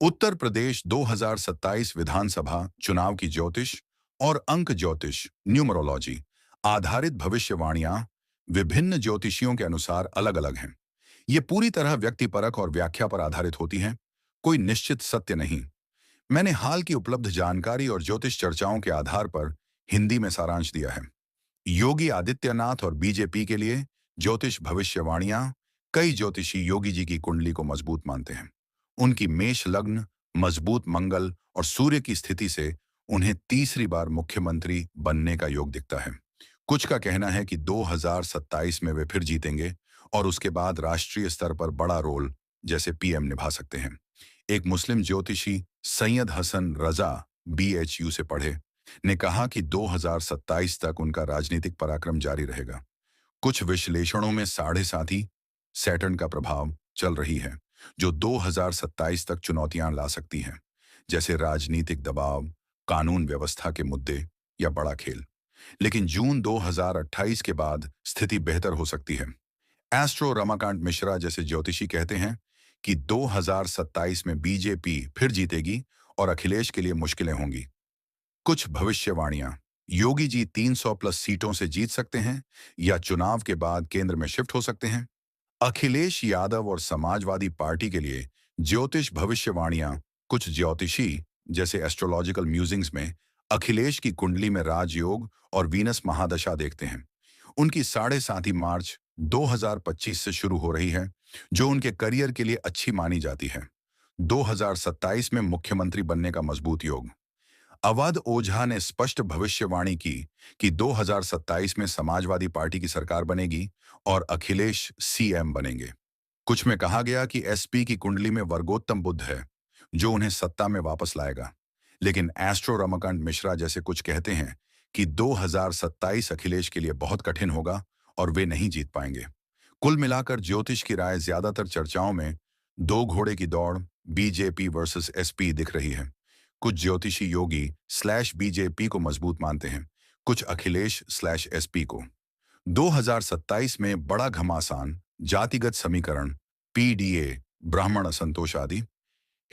उत्तर प्रदेश 2027 विधानसभा चुनाव की ज्योतिष और अंक ज्योतिष न्यूमरोलॉजी आधारित भविष्यवाणियां विभिन्न ज्योतिषियों के अनुसार अलग-अलग हैं। ये पूरी तरह व्यक्तिपरक और व्याख्या पर आधारित होती हैं। कोई निश्चित सत्य नहीं। मैंने हाल की उपलब्ध जानकारी और ज्योतिष चर्चाओं के आधार पर हिंदी में सारांश दिया है। योगी आदित्यनाथ और बीजेपी के लिए ज्योतिष भविष्यवाणियां। कई ज्योतिषी योगी जी की कुंडली को मजबूत मानते हैं। उनकी मेष लग्न, मजबूत मंगल और सूर्य की स्थिति से उन्हें तीसरी बार मुख्यमंत्री बनने का योग दिखता है। कुछ का कहना है कि 2027 में वे फिर जीतेंगे और उसके बाद राष्ट्रीय स्तर पर बड़ा रोल जैसे पीएम निभा सकते हैं। एक मुस्लिम ज्योतिषी सैयद हसन रजा बीएचयू से पढ़े ने कहा कि 2027 तक उनका राजनीतिक पराक्रम जारी रहेगा। कुछ विश्लेषणों में साढ़े साथी सैटर्न का प्रभाव चल रही है, जो 2027 तक चुनौतियां ला सकती हैं, जैसे राजनीतिक दबाव, कानून व्यवस्था के मुद्दे या बड़ा खेल। लेकिन जून 2028 के बाद स्थिति बेहतर हो सकती है। एस्ट्रो रमाकांत मिश्रा जैसे ज्योतिषी कहते हैं कि 2027 में बीजेपी फिर जीतेगी और अखिलेश के लिए मुश्किलें होंगी। कुछ भविष्यवाणियां, योगी जी 300 प्लस सीटों से जीत सकते हैं या चुनाव के बाद केंद्र में शिफ्ट हो सकते हैं। अखिलेश यादव और समाजवादी पार्टी के लिए ज्योतिष भविष्यवाणियां। कुछ ज्योतिषी जैसे एस्ट्रोलॉजिकल म्यूजिंग्स में अखिलेश की कुंडली में राजयोग और वीनस महादशा देखते हैं। उनकी 7.5 मार्च 2025 से शुरू हो रही है, जो उनके करियर के लिए अच्छी मानी जाती है। 2027 में मुख्यमंत्री बनने का मजबूत योग। अवध ओझा ने स्पष्ट भविष्यवाणी की कि 2027 में समाजवादी पार्टी की सरकार बनेगी और अखिलेश सीएम बनेंगे। कुछ में कहा गया कि एसपी की कुंडली में वर्गोत्तम बुध है, जो उन्हें सत्ता में वापस लाएगा। लेकिन एस्ट्रो रमाकांत मिश्रा जैसे कुछ कहते हैं कि 2027 अखिलेश के लिए बहुत कठिन होगा और वे नहीं जीत पाएंगे। कुल मिलाकर ज्योतिष की राय ज्यादातर चर्चाओं में दो घोड़े की दौड़ बीजेपी वर्सेस एसपी दिख रही है। कुछ ज्योतिषी योगी स्लैश बीजेपी को मजबूत मानते हैं, कुछ अखिलेश स्लैश एसपी को। 2027 में बड़ा घमासान, जातिगत समीकरण, पीडीए, ब्राह्मण असंतोष आदि,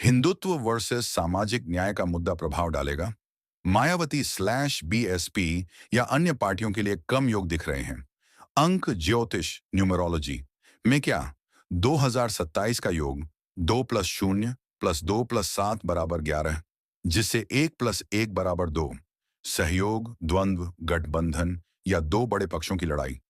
हिंदुत्व वर्सेस सामाजिक न्याय का मुद्दा प्रभाव डालेगा। मायावती स्लैश बीएसपी या अन्य पार्टियों के लिए कम योग दिख रहे हैं। अंक ज्योतिष न्यूमरोलॉजी में क्या 2027 का योग 2 + 0 + 2 + 7 = 11, जिससे 1 + 1 = 2, सहयोग, द्वंद्व, गठबंधन या दो बड़े पक्षों की लड़ाई।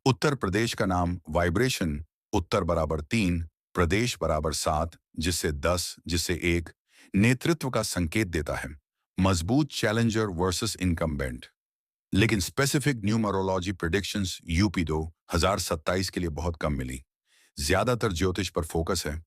उत्तर प्रदेश का नाम वाइब्रेशन, उत्तर = 3, प्रदेश = 7, जिससे 10, जिससे 1, नेतृत्व का संकेत देता है। मजबूत चैलेंजर वर्सेस इनकम्बेंट। लेकिन स्पेसिफिक न्यूमरोलॉजी प्रेडिक्शंस यूपी 2027 के लिए बहुत कम मिली। ज्यादातर ज्योतिष पर फोकस है